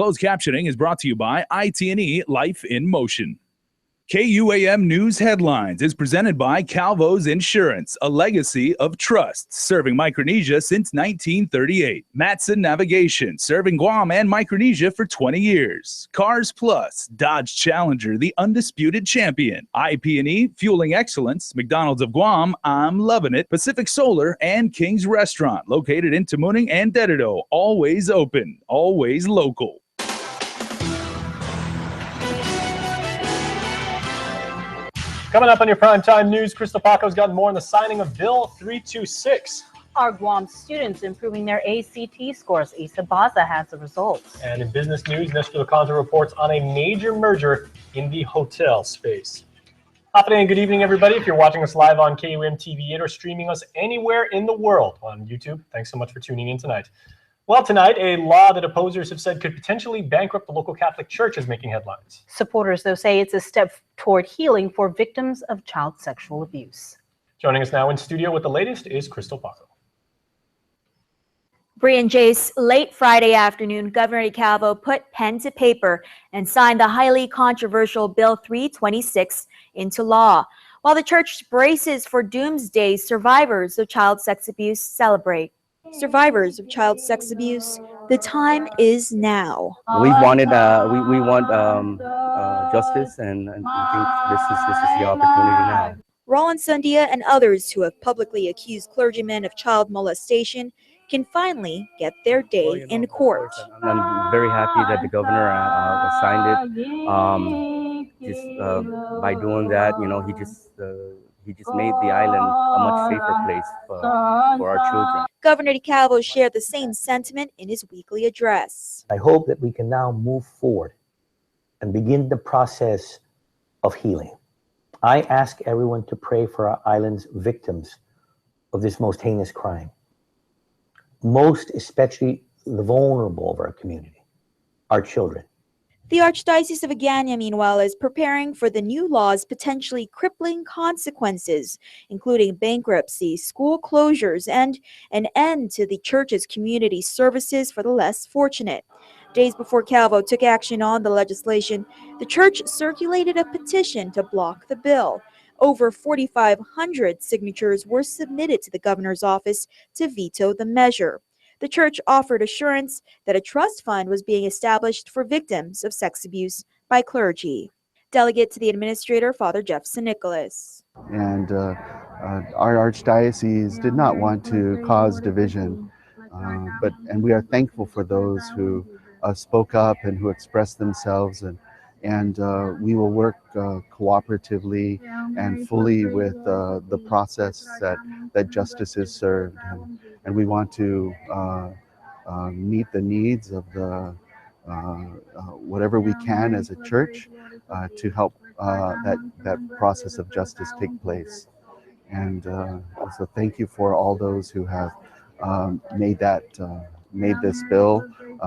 Closed captioning is brought to you by IT&E Life in Motion. KUAM News Headlines is presented by Calvo's Insurance, a legacy of trust, serving Micronesia since 1938. Matson Navigation, serving Guam and Micronesia for 20 years. Cars Plus, Dodge Challenger, the undisputed champion. IP&E, fueling excellence. McDonald's of Guam, I'm loving it. Pacific Solar and King's Restaurant, located in Tamuning and Dededo. Always open, always local. Coming up on your Primetime News, Crystal Paco's got more on the signing of Bill 326. Are Guam students improving their ACT scores? Issa Baza has the results. And in business news, Nestor Lacanto reports on a major merger in the hotel space. Happening, good evening, everybody. If you're watching us live on KUAM TV 8 or streaming us anywhere in the world on YouTube, thanks so much for tuning in tonight. Well, tonight, a law that opposers have said could potentially bankrupt the local Catholic Church is making headlines. Supporters, though, say it's a step toward healing for victims of child sexual abuse. Joining us now in studio with the latest is Crystal Paco. Bree and Jace, late Friday afternoon, Governor Calvo put pen to paper and signed the highly controversial Bill 326 into law, while the church braces for doomsday survivors of child sex abuse celebrate. Survivors of child sex abuse, the time is now. We want justice, and I think this is the opportunity now. Roland Sundia and others who have publicly accused clergymen of child molestation can finally get their day in court. I'm very happy that the governor signed it. By doing that, he just made the island a much safer place for our children. Governor DeCalvo shared the same sentiment in his weekly address. I hope that we can now move forward and begin the process of healing. I ask everyone to pray for our island's victims of this most heinous crime, most especially the vulnerable of our community, our children. The Archdiocese of Agana, meanwhile, is preparing for the new law's potentially crippling consequences, including bankruptcy, school closures, and an end to the church's community services for the less fortunate. Days before Calvo took action on the legislation, the church circulated a petition to block the bill. Over 4,500 signatures were submitted to the governor's office to veto the measure. The church offered assurance that a trust fund was being established for victims of sex abuse by clergy. Delegate to the administrator, Father Jeff St. Nicholas. And our archdiocese did not want to cause division, and we are thankful for those who spoke up and who expressed themselves, and we will work cooperatively and fully with the process that justice is served. And we want to meet the needs of the whatever we can as a church to help that process of justice take place. And so thank you for all those who have made this bill,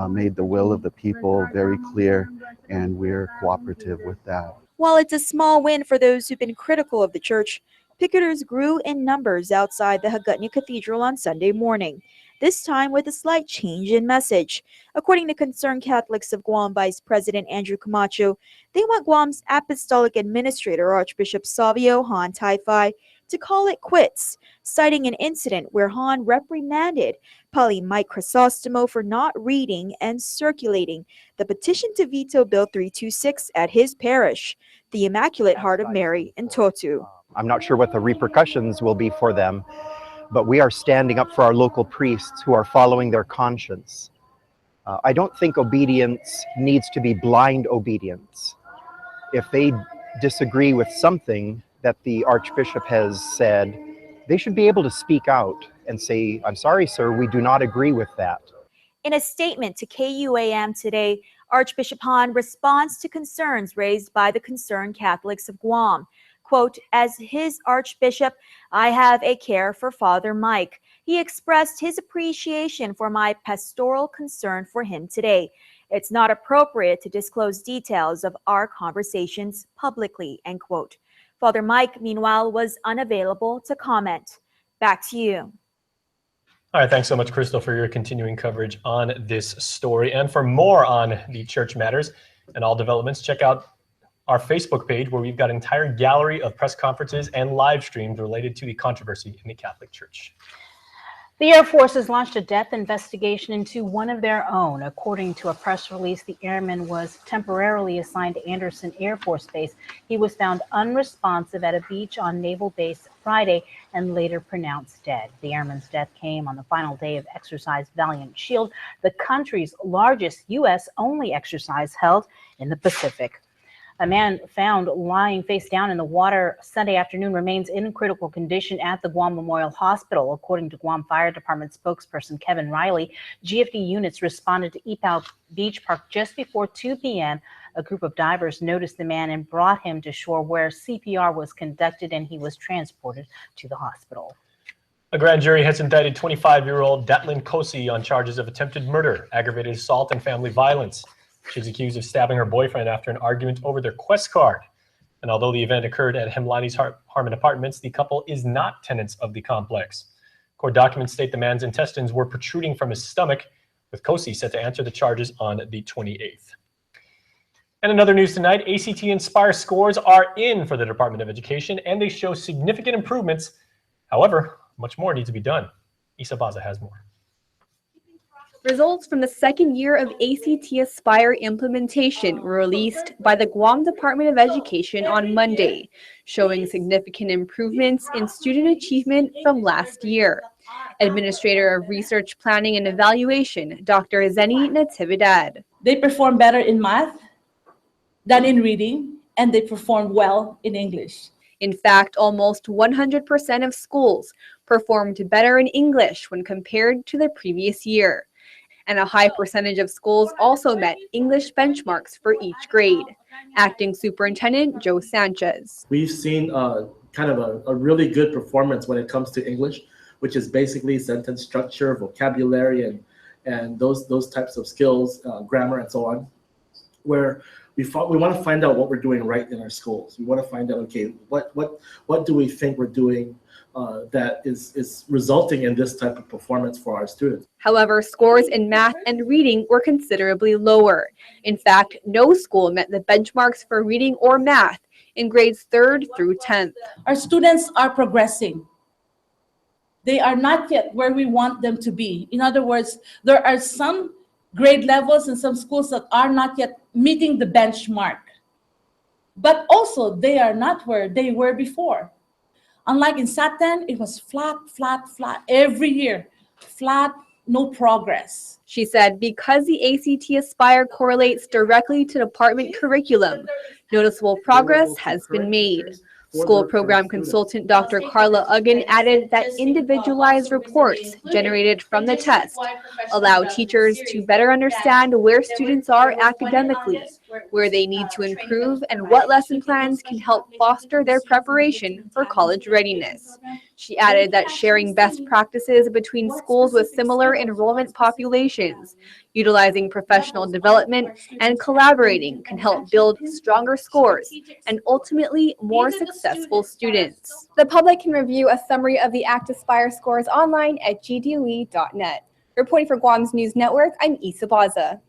made the will of the people very clear, and we're cooperative with that. While it's a small win for those who've been critical of the church, picketers grew in numbers outside the Hagåtña Cathedral on Sunday morning, this time with a slight change in message. According to Concerned Catholics of Guam Vice President Andrew Camacho, they want Guam's Apostolic Administrator Archbishop Savio Han Taifai to call it quits, citing an incident where Han reprimanded Pali Mike Crisostomo for not reading and circulating the petition to veto Bill 326 at his parish, the Immaculate Heart of Mary in Totu. I'm not sure what the repercussions will be for them, but we are standing up for our local priests who are following their conscience. I don't think obedience needs to be blind obedience. If they disagree with something that the Archbishop has said, they should be able to speak out and say, "I'm sorry, sir, we do not agree with that." In a statement to KUAM today, Archbishop Han responds to concerns raised by the Concerned Catholics of Guam. Quote, "As his Archbishop, I have a care for Father Mike. He expressed his appreciation for my pastoral concern for him today. It's not appropriate to disclose details of our conversations publicly," end quote. Father Mike, meanwhile, was unavailable to comment. Back to you. All right, thanks so much, Crystal, for your continuing coverage on this story. And for more on the church matters and all developments, check out our Facebook page, where we've got an entire gallery of press conferences and live streams related to the controversy in the Catholic Church. The Air Force has launched a death investigation into one of their own. According to a press release, the airman was temporarily assigned to Anderson Air Force Base. He was found unresponsive at a beach on Naval Base Friday and later pronounced dead. The airman's death came on the final day of Exercise Valiant Shield, the country's largest U.S.-only exercise held in the Pacific. A man found lying face down in the water Sunday afternoon remains in critical condition at the Guam Memorial Hospital. According to Guam Fire Department spokesperson Kevin Riley, GFD units responded to Ipao Beach Park just before 2 p.m. A group of divers noticed the man and brought him to shore, where CPR was conducted and he was transported to the hospital. A grand jury has indicted 25-year-old Datlin Kosi on charges of attempted murder, aggravated assault, and family violence. She's accused of stabbing her boyfriend after an argument over their Quest card. And although the event occurred at Hemlani's Harmon Apartments, the couple is not tenants of the complex. Court documents state the man's intestines were protruding from his stomach, with Kosi set to answer the charges on the 28th. And in other news tonight, ACT Inspire scores are in for the Department of Education, and they show significant improvements. However, much more needs to be done. Isa Baza has more. Results from the second year of ACT Aspire implementation were released by the Guam Department of Education on Monday, showing significant improvements in student achievement from last year. Administrator of Research Planning and Evaluation, Dr. Zeni Natividad. They perform better in math than in reading, and they perform well in English. In fact, almost 100% of schools performed better in English when compared to the previous year. And a high percentage of schools also met English benchmarks for each grade. Acting Superintendent Joe Sanchez. We've seen kind of a really good performance when it comes to English, which is basically sentence structure, vocabulary, and those types of skills, grammar, and so on, where we want to find out what we're doing right in our schools. We want to find out, okay, what do we think we're doing that is resulting in this type of performance for our students. However, scores in math and reading were considerably lower. In fact, no school met the benchmarks for reading or math in grades 3rd through 10th. Our students are progressing. They are not yet where we want them to be. In other words, there are some grade levels in some schools that are not yet meeting the benchmark. But also, they are not where they were before. Unlike in Sat-10, it was flat, flat, flat every year. Flat, no progress. She said because the ACT Aspire correlates directly to department curriculum, noticeable progress has been made. School program consultant Dr. Carla Uggan added that individualized reports generated from the test allow teachers to better understand where students are academically, where they need to improve, and what lesson plans can help foster their preparation for college readiness. She added that sharing best practices between schools with similar enrollment populations, utilizing professional development, and collaborating can help build stronger scores and ultimately more successful students. The public can review a summary of the ACT Aspire scores online at gdoe.net. Reporting for Guam's News Network, I'm Isa Baza.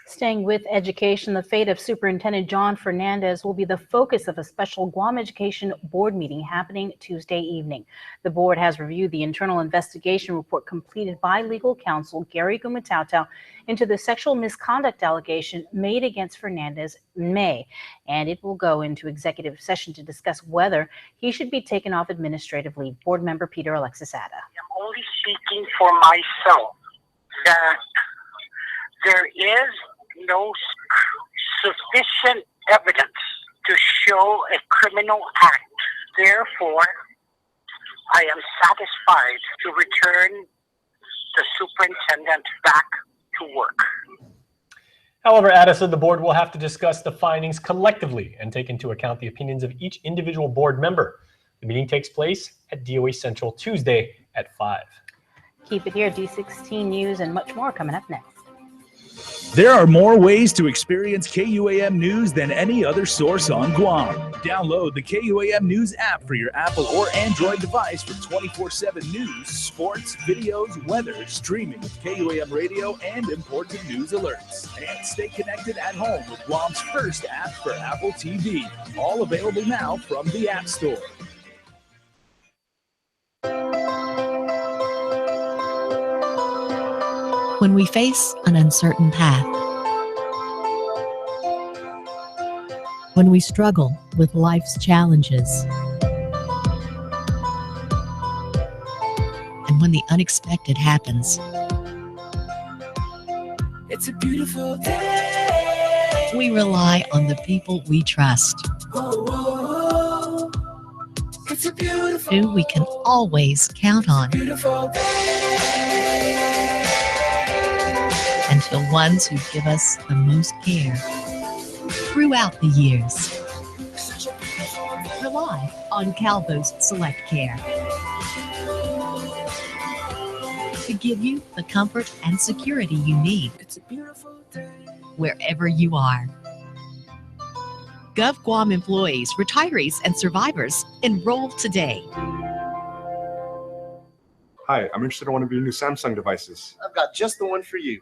Staying with education, the fate of Superintendent John Fernandez will be the focus of a special Guam Education Board meeting happening Tuesday evening. The board has reviewed the internal investigation report completed by legal counsel Gary Gumatauta into the sexual misconduct allegation made against Fernandez in May, and it will go into executive session to discuss whether he should be taken off administrative leave. Board member Peter Alexis Ada. I'm only speaking for myself that there is no sufficient evidence to show a criminal act. Therefore, I am satisfied to return the superintendent back to work. However, Ada said the board will have to discuss the findings collectively and take into account the opinions of each individual board member. The meeting takes place at DOE Central Tuesday at 5. Keep it here, D16 News and much more coming up next. There are more ways to experience KUAM News than any other source on Guam. Download the KUAM News app for your Apple or Android device for 24/7 news, sports, videos, weather, streaming with KUAM radio, and important news alerts. And stay connected at home with Guam's first app for Apple TV. All available now from the App Store. When we face an uncertain path, when we struggle with life's challenges, and when the unexpected happens, it's a beautiful day. We rely on the people we trust, it's a beautiful, who we can always count on. Beautiful day. And to the ones who give us the most care throughout the years. Rely on Calvo's Select Care to give you the comfort and security you need. It's a beautiful day. Wherever you are. Gov Guam employees, retirees, and survivors, enroll today. Hi, I'm interested in one of your new Samsung devices. I've got just the one for you.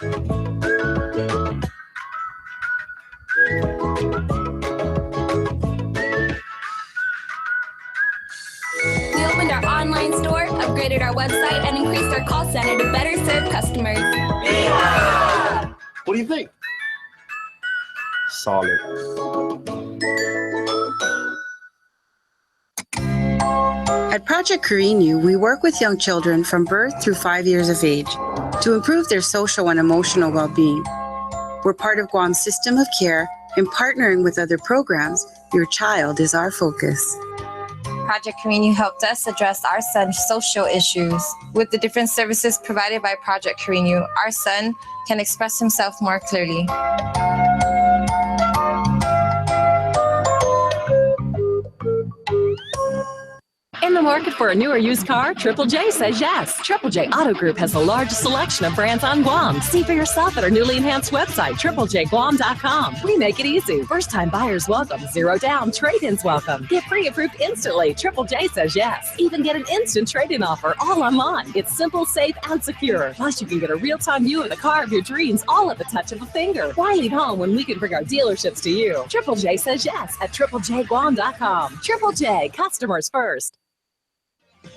We opened our online store, upgraded our website, and increased our call center to better serve customers. Yeah! What do you think? Solid. At Project Carinu, we work with young children from birth through 5 years of age to improve their social and emotional well-being. We're part of Guam's system of care, and partnering with other programs, your child is our focus. Project Carinu helped us address our son's social issues. With the different services provided by Project Carinu, our son can express himself more clearly. In the market for a new or used car, Triple J says yes. Triple J Auto Group has the largest selection of brands on Guam. See for yourself at our newly enhanced website, triplejguam.com. We make it easy. First-time buyers welcome. Zero down. Trade-ins welcome. Get pre-approved instantly. Triple J says yes. Even get an instant trade-in offer all online. It's simple, safe, and secure. Plus, you can get a real-time view of the car of your dreams all at the touch of a finger. Why leave home when we can bring our dealerships to you? Triple J says yes at triplejguam.com. Triple J, customers first.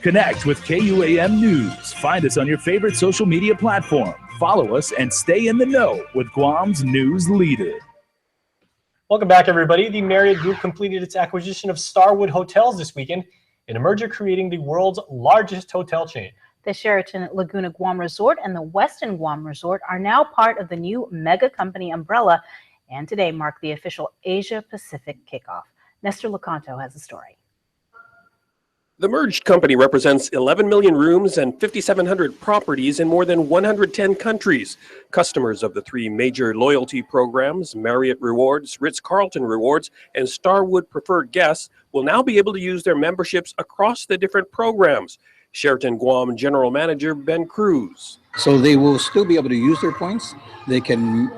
Connect with KUAM News. Find us on your favorite social media platform. Follow us and stay in the know with Guam's news leader. Welcome back, everybody. The Marriott Group completed its acquisition of Starwood Hotels this weekend in a merger creating the world's largest hotel chain. The Sheraton Laguna Guam Resort and the Westin Guam Resort are now part of the new mega company umbrella, and today marked the official Asia Pacific kickoff. Nestor Lecanto has the story. The merged company represents 11 million rooms and 5,700 properties in more than 110 countries. Customers of the three major loyalty programs, Marriott Rewards, Ritz-Carlton Rewards, and Starwood Preferred Guests, will now be able to use their memberships across the different programs. Sheraton Guam General Manager Ben Cruz. So they will still be able to use their points. They can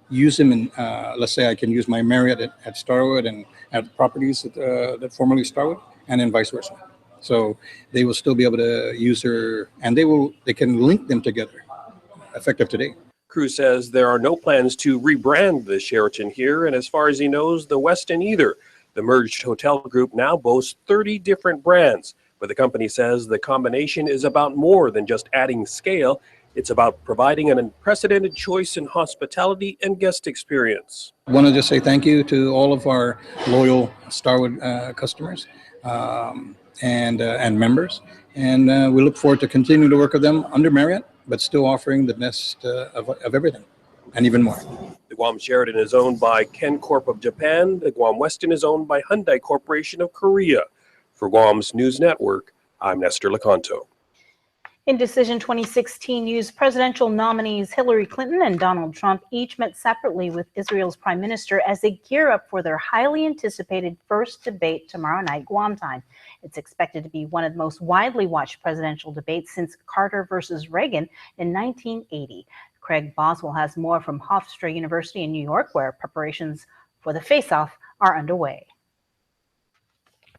use them in, let's say I can use my Marriott at Starwood and at properties that formerly Starwood, and then vice versa. So they will still be able to use their, and they can link them together, effective today. Cruz says there are no plans to rebrand the Sheraton here, and as far as he knows, the Westin either. The merged hotel group now boasts 30 different brands, but the company says the combination is about more than just adding scale. It's about providing an unprecedented choice in hospitality and guest experience. I want to just say thank you to all of our loyal Starwood customers and members, and we look forward to continuing to work with them under Marriott, but still offering the best of everything and even more. The Guam Sheraton is owned by Ken Corp of Japan. The Guam Westin is owned by Hyundai Corporation of Korea. For Guam's News Network, I'm Nestor Lecanto. Indecision 2016 U.S. presidential nominees Hillary Clinton and Donald Trump each met separately with Israel's prime minister as they gear up for their highly anticipated first debate tomorrow night, Guam time. It's expected to be one of the most widely watched presidential debates since Carter versus Reagan in 1980. Craig Boswell has more from Hofstra University in New York, where preparations for the face-off are underway.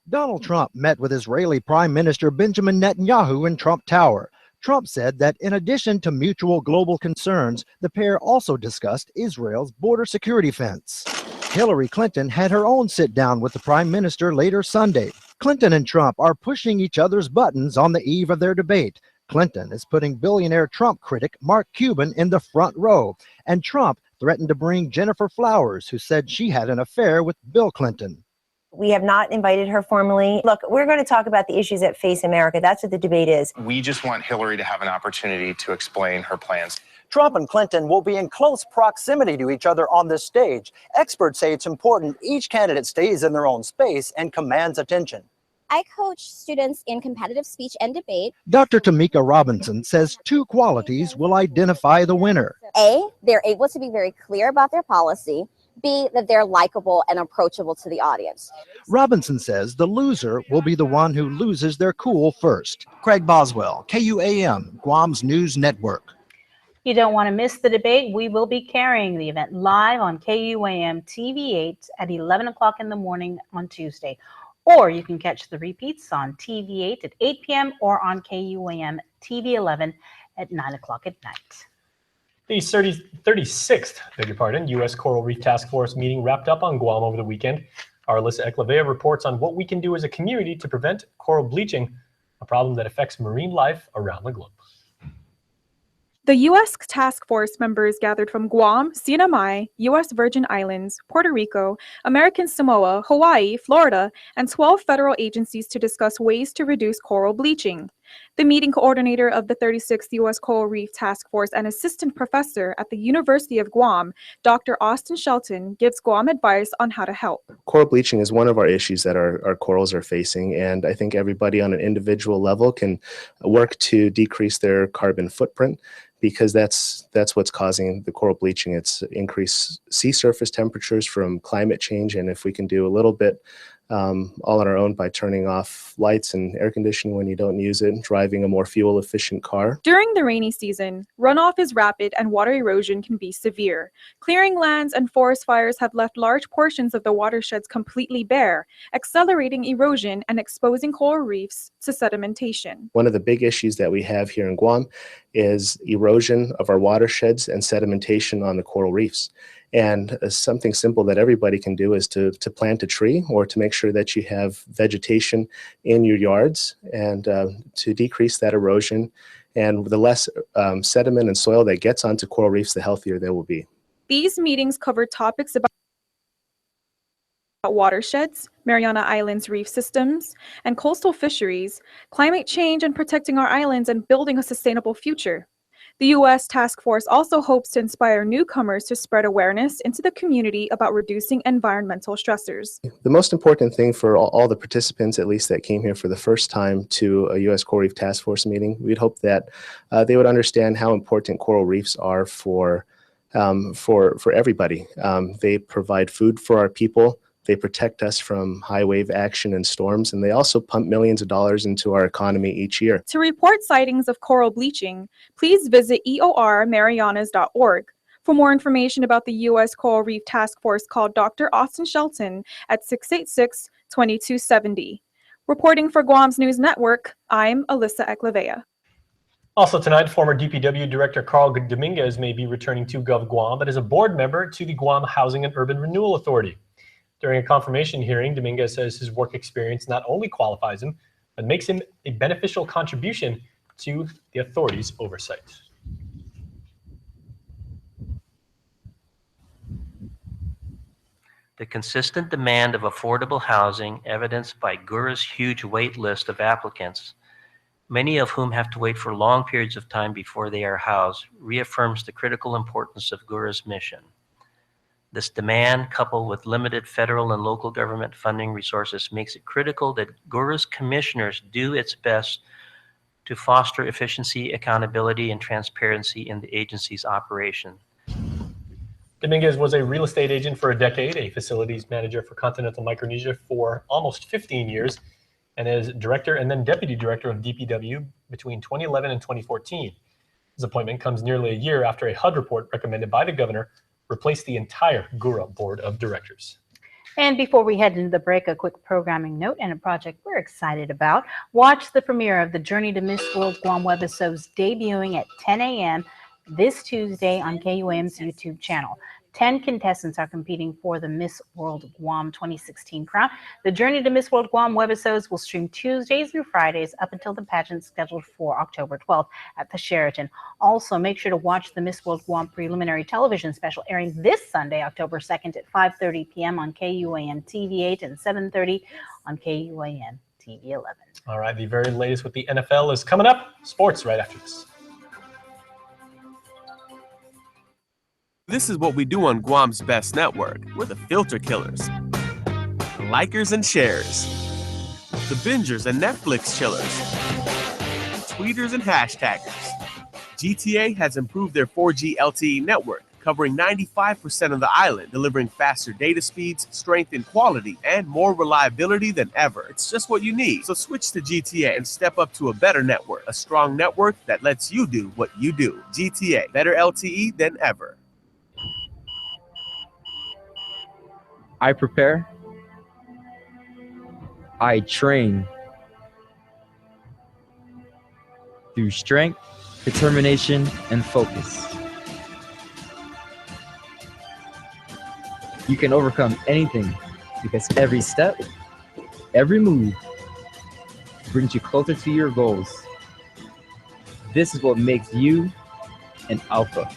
Donald Trump met with Israeli Prime Minister Benjamin Netanyahu in Trump Tower. Trump said that in addition to mutual global concerns, the pair also discussed Israel's border security fence. Hillary Clinton had her own sit-down with the Prime Minister later Sunday. Clinton and Trump are pushing each other's buttons on the eve of their debate. Clinton is putting billionaire Trump critic Mark Cuban in the front row, and Trump threatened to bring Jennifer Flowers, who said she had an affair with Bill Clinton. We have not invited her formally. Look, we're going to talk about the issues that face America. That's what the debate is. We just want Hillary to have an opportunity to explain her plans. Trump and Clinton will be in close proximity to each other on this stage. Experts say it's important each candidate stays in their own space and commands attention. I coach students in competitive speech and debate. Dr. Tamika Robinson says two qualities will identify the winner. A, they're able to be very clear about their policy. B, that they're likable and approachable to the audience. Robinson says the loser will be the one who loses their cool first. Craig Boswell, KUAM, Guam's News Network. You don't want to miss the debate. We will be carrying the event live on KUAM TV8 at 11 o'clock in the morning on Tuesday. Or you can catch the repeats on TV8 at 8 p.m. or on KUAM TV11 at 9 o'clock at night. The 36th, U.S. Coral Reef Task Force meeting wrapped up on Guam over the weekend. Our Alyssa Eklevea reports on what we can do as a community to prevent coral bleaching, a problem that affects marine life around the globe. The U.S. task force members gathered from Guam, CNMI, U.S. Virgin Islands, Puerto Rico, American Samoa, Hawaii, Florida, and 12 federal agencies to discuss ways to reduce coral bleaching. The meeting coordinator of the 36th U.S. Coral Reef Task Force and assistant professor at the University of Guam, Dr. Austin Shelton, gives Guam advice on how to help. Coral bleaching is one of our issues that our corals are facing, and I think everybody on an individual level can work to decrease their carbon footprint, because that's what's causing the coral bleaching. It's increased sea surface temperatures from climate change, and if we can do a little bit all on our own by turning off lights and air conditioning when you don't use it, driving a more fuel efficient car. During the rainy season, runoff is rapid and water erosion can be severe. Clearing lands and forest fires have left large portions of the watersheds completely bare, accelerating erosion and exposing coral reefs to sedimentation. One of the big issues that we have here in Guam is erosion of our watersheds and sedimentation on the coral reefs. And something simple that everybody can do is to plant a tree, or to make sure that you have vegetation in your yards, and to decrease that erosion. And the less sediment and soil that gets onto coral reefs, the healthier they will be. These meetings cover topics about watersheds, Mariana Islands reef systems, and coastal fisheries, climate change and protecting our islands and building a sustainable future. The U.S. task force also hopes to inspire newcomers to spread awareness into the community about reducing environmental stressors. The most important thing for all the participants, at least that came here for the first time to a U.S. Coral Reef Task Force meeting, we'd hope that they would understand how important coral reefs are for everybody. They provide food for our people. They protect us from high wave action and storms, and they also pump millions of dollars into our economy each year. To report sightings of coral bleaching, please visit eormarianas.org. For more information about the U.S. Coral Reef Task Force, call Dr. Austin Shelton at 686-2270. Reporting for Guam's News Network, I'm Alyssa Eklevea. Also tonight, former DPW Director Carl Dominguez may be returning to Gov Guam, but as a board member to the Guam Housing and Urban Renewal Authority. During a confirmation hearing, Dominguez says his work experience not only qualifies him, but makes him a beneficial contribution to the authority's oversight. The consistent demand of affordable housing, evidenced by GURA's huge wait list of applicants, many of whom have to wait for long periods of time before they are housed, reaffirms the critical importance of GURA's mission. This demand, coupled with limited federal and local government funding resources, makes it critical that GURA's commissioners do its best to foster efficiency, accountability, and transparency in the agency's operation. Dominguez was a real estate agent for a decade, a facilities manager for continental Micronesia for almost 15 years, and as director and then deputy director of DPW between 2011 and 2014. His appointment comes nearly a year after a HUD report recommended by the governor replaced the entire GURA board of directors. And before we head into the break, a quick programming note and a project we're excited about. Watch the premiere of the Journey to Miss World Guam webisodes debuting at 10 a.m. this Tuesday on KUAM's YouTube channel. 10 contestants are competing for the Miss World Guam 2016 crown. The Journey to Miss World Guam webisodes will stream Tuesdays through Fridays up until the pageant scheduled for October 12th at the Sheraton. Also, make sure to watch the Miss World Guam preliminary television special airing this Sunday, October 2nd at 5:30 p.m. on KUAM TV 8 and 7:30 on KUAM TV 11. All right, the very latest with the NFL is coming up. Sports right after this. This is what we do on Guam's best network. We're the filter killers, the likers and sharers, the bingers and Netflix chillers, tweeters and hashtaggers. GTA has improved their 4G LTE network, covering 95% of the island, delivering faster data speeds, strength and quality, and more reliability than ever. It's just what you need. So switch to GTA and step up to a better network, a strong network that lets you do what you do. GTA, better LTE than ever. I prepare, I train through strength, determination, and focus. You can overcome anything because every step, every move brings you closer to your goals. This is what makes you an alpha.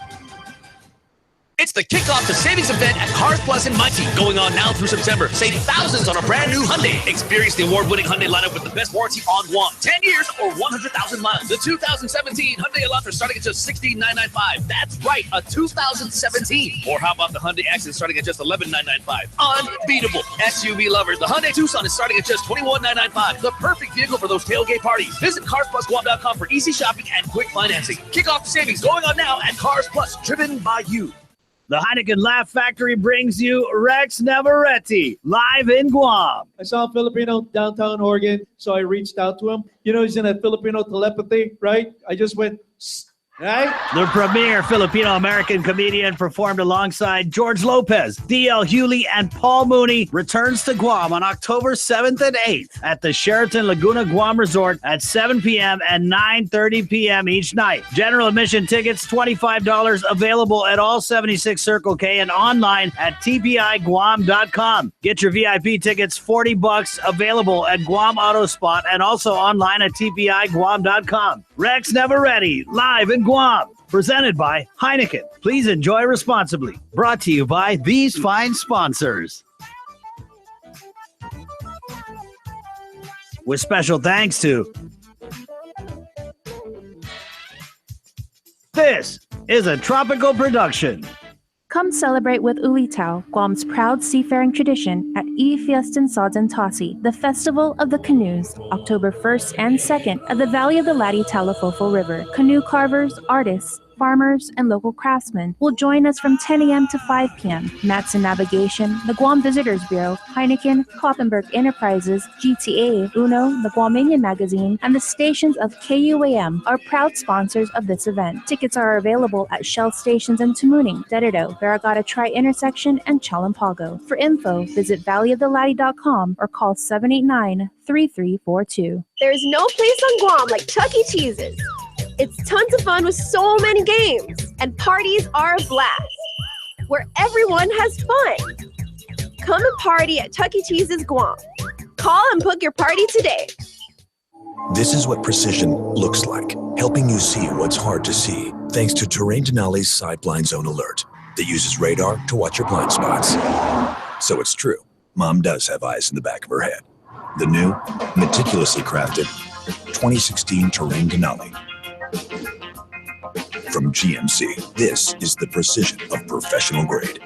It's the kickoff to savings event at Cars Plus in Muncie, going on now through September. Save thousands on a brand new Hyundai. Experience the award-winning Hyundai lineup with the best warranty on Guam. 10 years or 100,000 miles. The 2017 Hyundai Elantra starting at just $16,995. That's right, a 2017. Or how about the Hyundai Accent starting at just $11,995? Unbeatable. SUV lovers, the Hyundai Tucson is starting at just $21,995. The perfect vehicle for those tailgate parties. Visit CarsPlusGuam.com for easy shopping and quick financing. Kickoff to savings going on now at Cars Plus, driven by you. The Heineken Laugh Factory brings you Rex Navarrete, live in Guam. I saw a Filipino downtown Oregon, so I reached out to him. You know, he's in a Filipino telepathy, right? I just went, right? The premier Filipino-American comedian performed alongside George Lopez, D.L. Hewley, and Paul Mooney returns to Guam on October 7th and 8th at the Sheraton Laguna Guam Resort at 7 p.m. and 9:30 p.m. each night. General admission tickets, $25, available at all 76 Circle K and online at tpiguam.com. Get your VIP tickets, $40, available at Guam Auto Spot and also online at tpiguam.com. Rex Navarrete, live in Guam, presented by Heineken. Please enjoy responsibly. Brought to you by these fine sponsors. With special thanks to... This is a Tropical production. Come celebrate with Ulitau, Guam's proud seafaring tradition at E Fiestan Sadan Tasi, the Festival of the Canoes, October 1st and 2nd at the Valley of the Ladi Talafofo River. Canoe carvers, artists, farmers, and local craftsmen will join us from 10 a.m. to 5 p.m. Matson Navigation, the Guam Visitors Bureau, Heineken, Kloppenberg Enterprises, GTA, Uno, the Guamanian Magazine, and the stations of KUAM are proud sponsors of this event. Tickets are available at Shell stations in Tamuning, Dededo, Varagata Tri-Intersection, and Chalampago. For info, visit valleyoftheLadi.com or call 789-3342. There's no place on Guam like Chuck E. Cheese's. It's tons of fun with so many games, and parties are a blast, where everyone has fun. Come and party at Chuck E. Cheese's Guam. Call and book your party today. This is what precision looks like, helping you see what's hard to see, thanks to Terrain Denali's Side Blind Zone Alert that uses radar to watch your blind spots. So it's true, Mom does have eyes in the back of her head. The new, meticulously crafted 2016 Terrain Denali. From GMC, this is the precision of professional grade.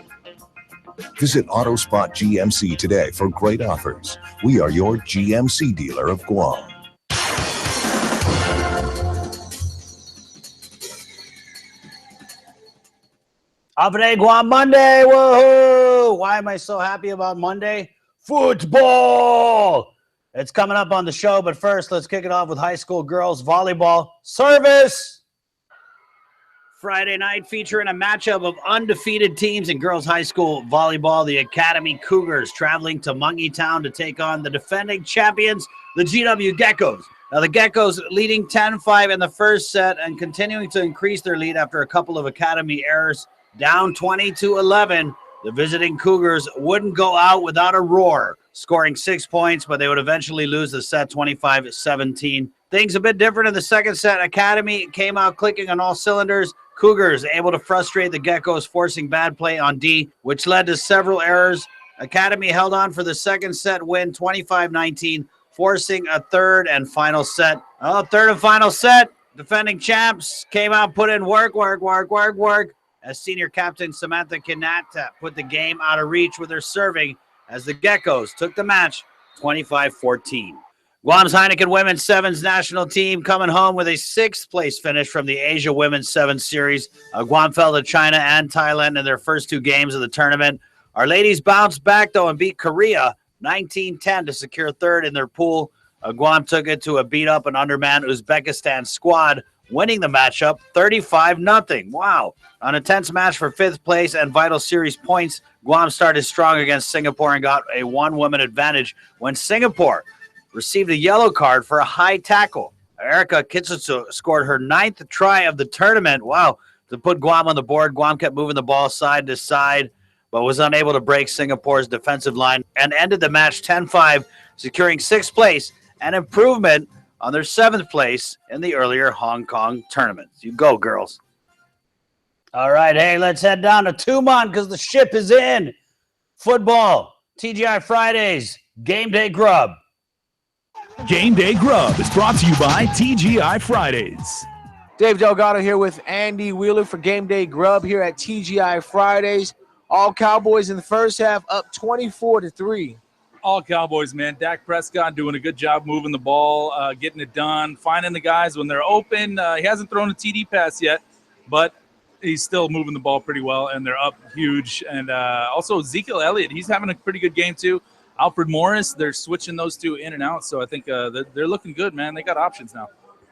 Visit AutoSpot GMC today for great offers. We are your GMC dealer of Guam. Happy Day Guam Monday. Woohoo! Why am I so happy about Monday? Football! It's coming up on the show, but first, let's kick it off with high school girls volleyball service. Friday night featuring a matchup of undefeated teams in girls high school volleyball. The Academy Cougars traveling to Mungie Town to take on the defending champions, the GW Geckos. Now, the Geckos leading 10-5 in the first set and continuing to increase their lead after a couple of Academy errors. Down 20-11, the visiting Cougars wouldn't go out without a roar, scoring 6 points, but they would eventually lose the set 25-17. Things a bit different in the second set. Academy came out clicking on all cylinders. Cougars able to frustrate the Geckos, forcing bad play on D, which led to several errors. Academy held on for the second set win, 25-19, forcing a third and final set. Third and final set. Defending champs came out, put in work, as senior captain Samantha Kanata put the game out of reach with her serving as the Geckos took the match 25-14. Guam's Heineken Women's Sevens national team coming home with a 6th place finish from the Asia Women's Sevens Series. Guam fell to China and Thailand in their first 2 games of the tournament. Our ladies bounced back, though, and beat Korea 19-10 to secure 3rd in their pool. Guam took it to a beat-up and undermanned Uzbekistan squad, winning the matchup 35-0. Wow. On a tense match for 5th place and vital series points, Guam started strong against Singapore and got a 1-woman advantage when Singapore received a yellow card for a high tackle. Erica Kitsutsu scored her 9th try of the tournament. Wow. To put Guam on the board, Guam kept moving the ball side to side, but was unable to break Singapore's defensive line and ended the match 10-5, securing 6th place and improvement on their 7th place in the earlier Hong Kong tournament. You go, girls. All right, hey, let's head down to Tumon because the ship is in. Football, TGI Fridays, Game Day Grub. Game Day Grub is brought to you by TGI Fridays. Dave Delgado here with Andy Wheeler for Game Day Grub here at TGI Fridays. All Cowboys in the first half up 24-3. All Cowboys, man. Dak Prescott doing a good job moving the ball, getting it done, finding the guys when they're open. He hasn't thrown a TD pass yet, but he's still moving the ball pretty well, and they're up huge. And also Ezekiel Elliott, he's having a pretty good game too. Alfred Morris, they're switching those two in and out, so I think they're looking good, man. They got options now.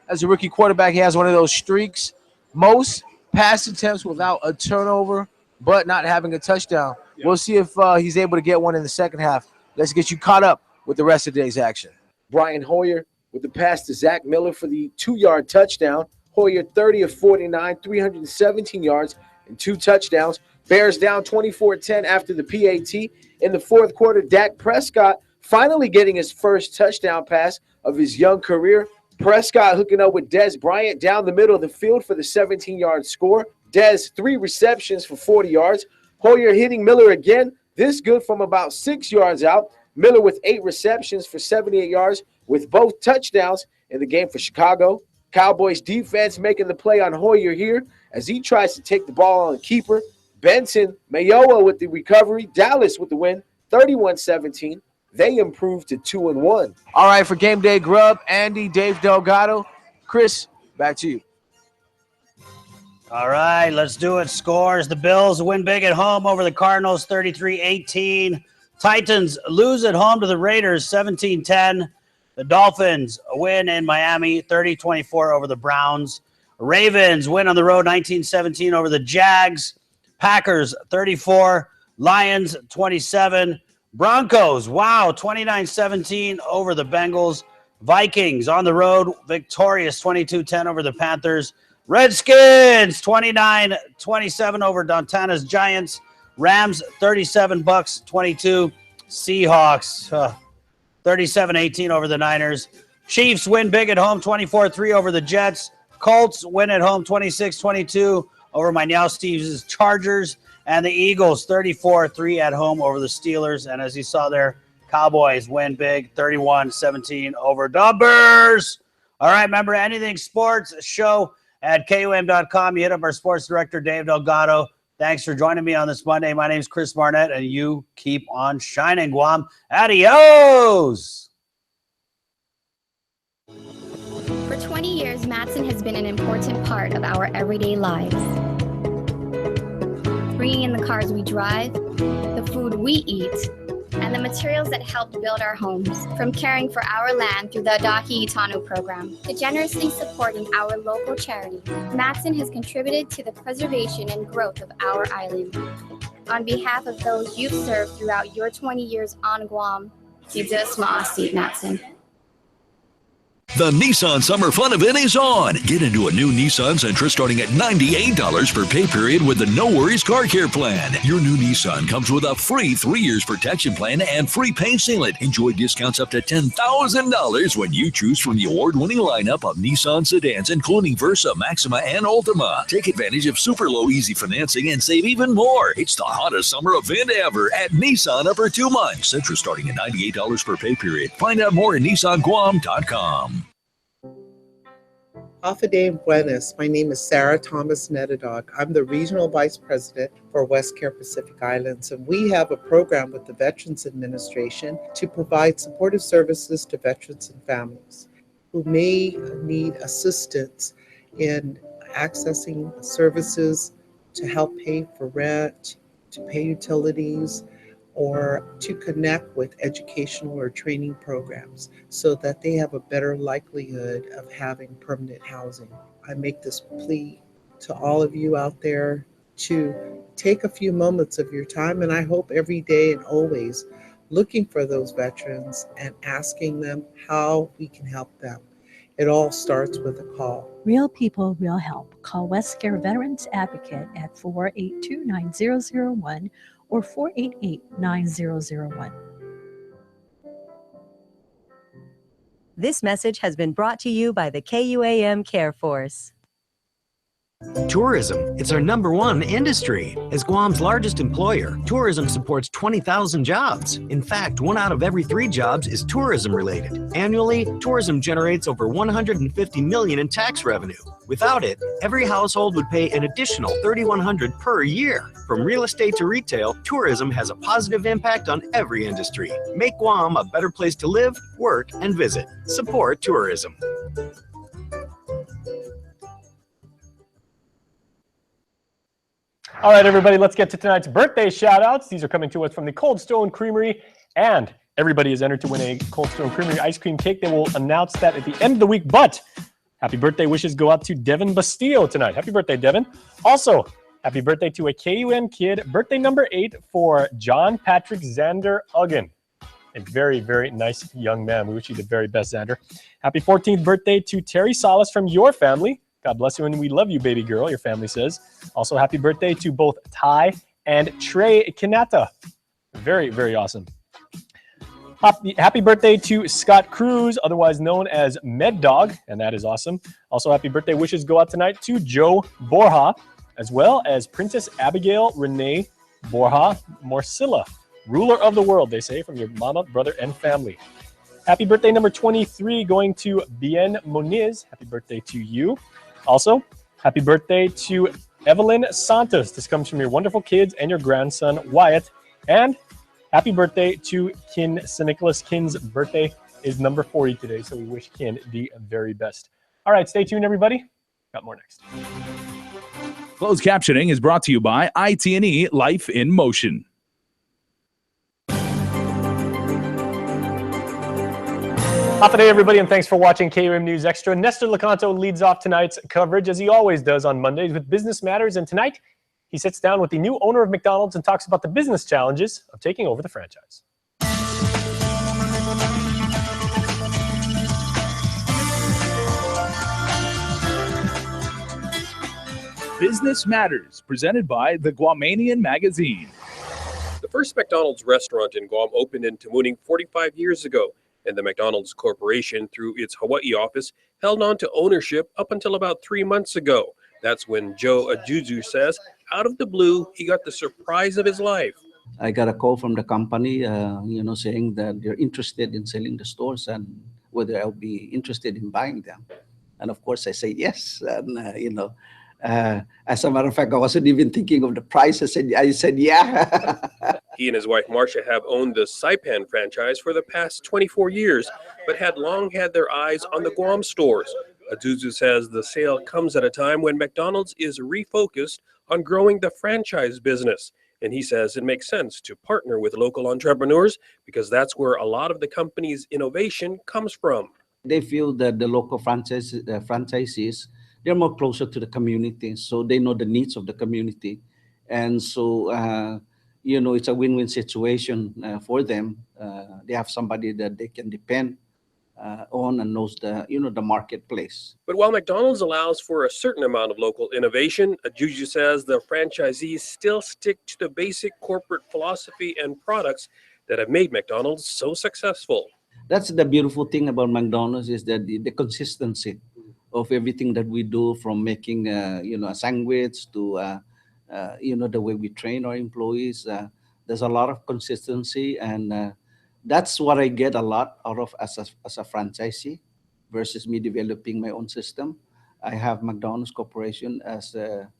As a rookie quarterback, he has one of those streaks. Most pass attempts without a turnover, but not having a touchdown. Yeah. We'll see if he's able to get one in the second half. Let's get you caught up with the rest of today's action. Brian Hoyer with the pass to Zach Miller for the 2-yard touchdown. Hoyer 30 of 49, 317 yards and 2 touchdowns. Bears down 24-10 after the PAT. In the fourth quarter, Dak Prescott finally getting his first touchdown pass of his young career. Prescott hooking up with Dez Bryant down the middle of the field for the 17-yard score. Dez, 3 receptions for 40 yards. Hoyer hitting Miller again, this good from about 6 yards out. Miller with 8 receptions for 78 yards with both touchdowns in the game for Chicago. Cowboys defense making the play on Hoyer here as he tries to take the ball on the keeper. Benson, Mayowa with the recovery. Dallas with the win, 31-17. They improved to 2-1. All right, for Game Day Grub, Andy, Dave Delgado. Chris, back to you. All right, let's do it. Scores. The Bills win big at home over the Cardinals, 33-18. Titans lose at home to the Raiders, 17-10. The Dolphins win in Miami, 30-24 over the Browns. Ravens win on the road, 19-17 over the Jags. Packers, 34. Lions, 27. Broncos, wow, 29-17 over the Bengals. Vikings on the road, victorious, 22-10 over the Panthers. Redskins, 29-27 over Montana's Giants. Rams, 37 bucks, 22. Seahawks, 37-18 over the Niners. Chiefs win big at home, 24-3 over the Jets. Colts win at home, 26-22 over my now Steve's Chargers. And the Eagles, 34-3 at home over the Steelers. And as you saw there, Cowboys win big, 31-17 over the Bears. All right, remember, anything sports show at KUAM.com. You hit up our sports director, Dave Delgado. Thanks for joining me on this Monday. My name is Chris Barnett, and you keep on shining, Guam. Adios! For 20 years, Matson has been an important part of our everyday lives. bringing in the cars we drive, the food we eat, and the materials that helped build our homes. From caring for our land through the Daki Itano program to generously supporting our local charity, Matson has contributed to the preservation and growth of our island. On behalf of those you've served throughout your 20 years on Guam, Sidus Ma'asi, Matson. The Nissan Summer Fun Event is on. Get into a new Nissan Sentra starting at $98 per pay period with the No Worries Car Care Plan. Your new Nissan comes with a free 3 years protection plan and free paint sealant. Enjoy discounts up to $10,000 when you choose from the award-winning lineup of Nissan sedans, including Versa, Maxima, and Altima. Take advantage of super low easy financing and save even more. It's the hottest summer event ever at Nissan Upper 2 months. Sentra starting at $98 per pay period. Find out more at NissanGuam.com. Afade Buenas. My name is Sarah Thomas Netadog. I'm the Regional Vice President for West Care Pacific Islands, and we have a program with the Veterans Administration to provide supportive services to veterans and families who may need assistance in accessing services to help pay for rent, to pay utilities, or to connect with educational or training programs so that they have a better likelihood of having permanent housing. I make this plea to all of you out there to take a few moments of your time, and I hope every day and always looking for those veterans and asking them how we can help them. It all starts with a call. Real people, real help. Call West Care Veterans Advocate at 482-9001 or 488-9001. This message has been brought to you by the KUAM Care Force. Tourism, it's our #1 industry. As Guam's largest employer, tourism supports 20,000 jobs. In fact, 1 out of every 3 jobs is tourism related. Annually, tourism generates over $150 million in tax revenue. Without it, every household would pay an additional $3,100 per year. From real estate to retail, tourism has a positive impact on every industry. Make Guam a better place to live, work, and visit. Support tourism. All right, everybody, let's get to tonight's birthday shout-outs. These are coming to us from the Cold Stone Creamery, and everybody is entered to win a Cold Stone Creamery ice cream cake. They will announce that at the end of the week, but happy birthday wishes go out to Devin Bastillo tonight. Happy birthday, Devin. Also, happy birthday to a KUM kid. Birthday number 8 for John Patrick Xander Uggan. A very, very nice young man. We wish you the very best, Xander. Happy 14th birthday to Terry Salas from your family. God bless you, and we love you, baby girl, your family says. Also, happy birthday to both Ty and Trey Kanata. Very, very awesome. Happy birthday to Scott Cruz, otherwise known as Med Dog, and that is awesome. Also, happy birthday wishes go out tonight to Joe Borja, as well as Princess Abigail Renee Borja Morcilla, ruler of the world, they say, from your mama, brother, and family. Happy birthday number 23 going to Bien Moniz. Happy birthday to you. Also, happy birthday to Evelyn Santos. This comes from your wonderful kids and your grandson, Wyatt. And happy birthday to Kin St. Nicholas. Kin's birthday is number 40 today, so we wish Kin the very best. All right, stay tuned, everybody. Got more next. Closed captioning is brought to you by IT&E Life in Motion. Good day, everybody, and thanks for watching KUM News Extra. Nestor Lecanto leads off tonight's coverage, as he always does on Mondays, with business matters. And tonight, he sits down with the new owner of McDonald's and talks about the business challenges of taking over the franchise. Business Matters, presented by the Guamanian Magazine. The first McDonald's restaurant in Guam opened in Tamuning 45 years ago, and the McDonald's Corporation, through its Hawaii office, held on to ownership up until about 3 months ago. That's when Joe Ajuzu says, out of the blue, he got the surprise of his life. I got a call from the company, saying that they're interested in selling the stores and whether I'll be interested in buying them. And of course, I say yes. And, as a matter of fact, I wasn't even thinking of the price. I said yeah. He and his wife, Marcia, have owned the Saipan franchise for the past 24 years, but had long had their eyes on the Guam stores. Azuzu says the sale comes at a time when McDonald's is refocused on growing the franchise business. And he says it makes sense to partner with local entrepreneurs because that's where a lot of the company's innovation comes from. They feel that the local franchisees, they're more closer to the community, so they know the needs of the community. And so, it's a win-win situation for them. They have somebody that they can depend on and knows the marketplace. But while McDonald's allows for a certain amount of local innovation, Juju says the franchisees still stick to the basic corporate philosophy and products that have made McDonald's so successful. That's the beautiful thing about McDonald's is that the consistency of everything that we do, from making a sandwich to the way we train our employees. There's a lot of consistency, and that's what I get a lot out of as a franchisee versus me developing my own system. I have McDonald's Corporation as a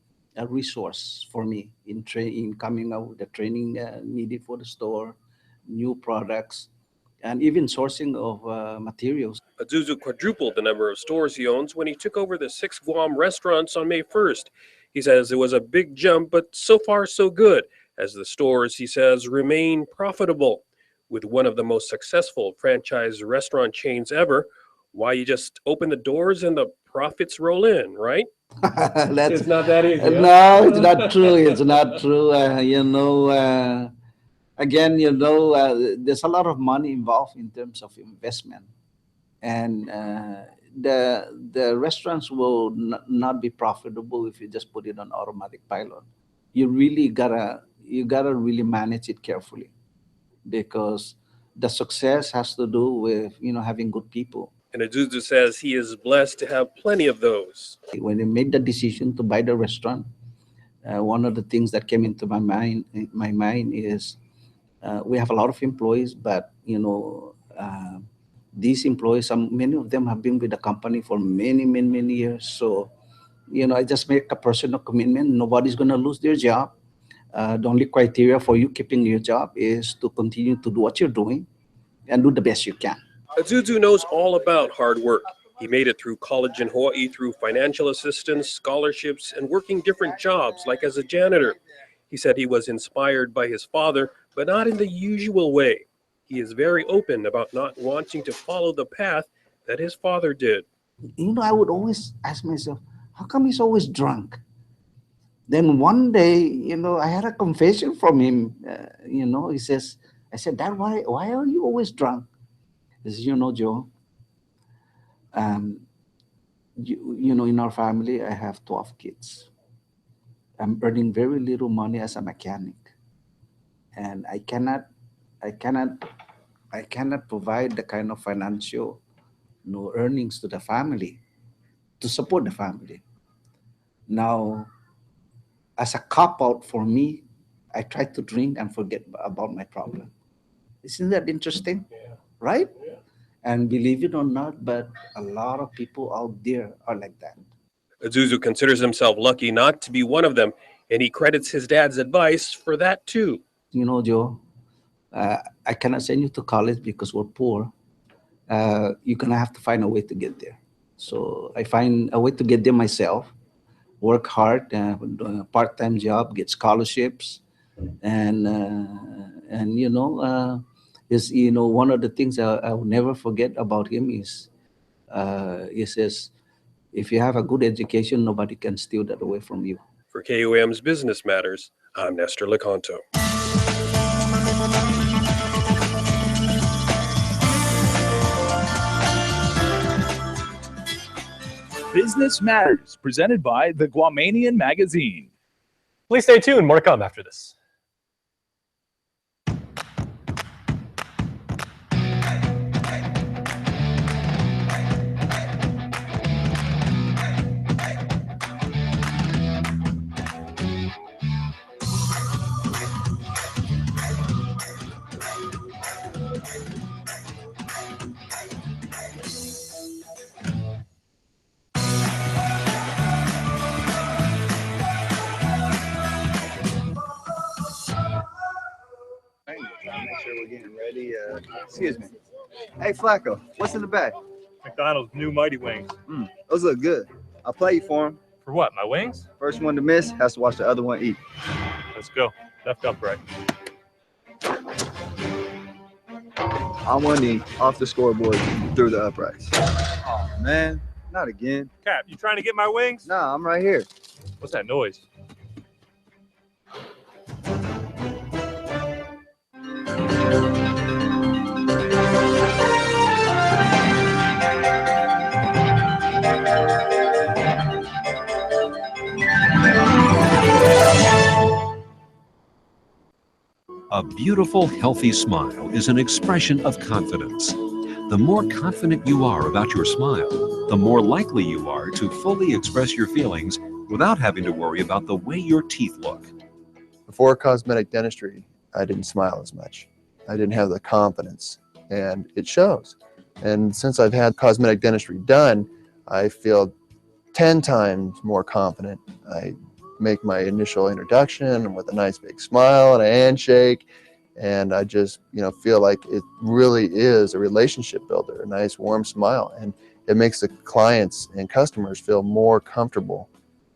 resource for me in coming out with the training needed for the store, new products, and even sourcing of materials. Azuzu quadrupled the number of stores he owns when he took over the 6 Guam restaurants on May 1st. He says it was a big jump, but so far so good, as the stores, he says, remain profitable. With one of the most successful franchise restaurant chains ever, why you just open the doors and the profits roll in, right? It's not that easy. No, it's not true. It's not true. Again, there's a lot of money involved in terms of investment, and the restaurants will not be profitable if you just put it on automatic pilot. You really gotta really manage it carefully, because the success has to do with having good people. And Azuzu says he is blessed to have plenty of those. When I made the decision to buy the restaurant, one of the things that came into my mind is we have a lot of employees, but these employees, many of them have been with the company for many years. So, I just make a personal commitment. Nobody's going to lose their job. The only criteria for you keeping your job is to continue to do what you're doing and do the best you can. Azuzu knows all about hard work. He made it through college in Hawaii through financial assistance, scholarships, and working different jobs, like as a janitor. He said he was inspired by his father, but not in the usual way. He is very open about not wanting to follow the path that his father did. I would always ask myself, how come he's always drunk? Then one day, I had a confession from him. He says, I said, Dad, why are you always drunk? He says, Joe, in our family, I have 12 kids. I'm earning very little money as a mechanic, and I cannot provide the kind of financial earnings to the family to support the family. Now, as a cop-out for me, I try to drink and forget about my problem. Isn't that interesting? Yeah. Right? Yeah. And believe it or not, but a lot of people out there are like that. Azuzu considers himself lucky not to be one of them, and he credits his dad's advice for that too. Joe, I cannot send you to college because we're poor. You're going to have to find a way to get there. So I find a way to get there myself, work hard, part-time job, get scholarships. And one of the things I will never forget about him is he says, if you have a good education, nobody can steal that away from you. For KUAM's Business Matters, I'm Nestor Lecanto. Business Matters, presented by the Guamanian Magazine. Please stay tuned. More to come after this. Make sure we're getting ready. Excuse me. Hey, Flacco, what's in the bag? McDonald's new Mighty Wings. Those look good. I'll play you for them. For what? My wings? First one to miss has to watch the other one eat. Let's go. Left upright. On one knee, off the scoreboard, through the uprights. Oh, man. Not again. Cap, you trying to get my wings? Nah, I'm right here. What's that noise? A beautiful, healthy smile is an expression of confidence. The more confident you are about your smile, the more likely you are to fully express your feelings without having to worry about the way your teeth look. Before cosmetic dentistry, I didn't smile as much. I didn't have the confidence, and it shows. And since I've had cosmetic dentistry done, I feel 10 times more confident. I make my initial introduction with a nice big smile and a handshake, and I just feel like it really is a relationship builder, a nice warm smile, and it makes the clients and customers feel more comfortable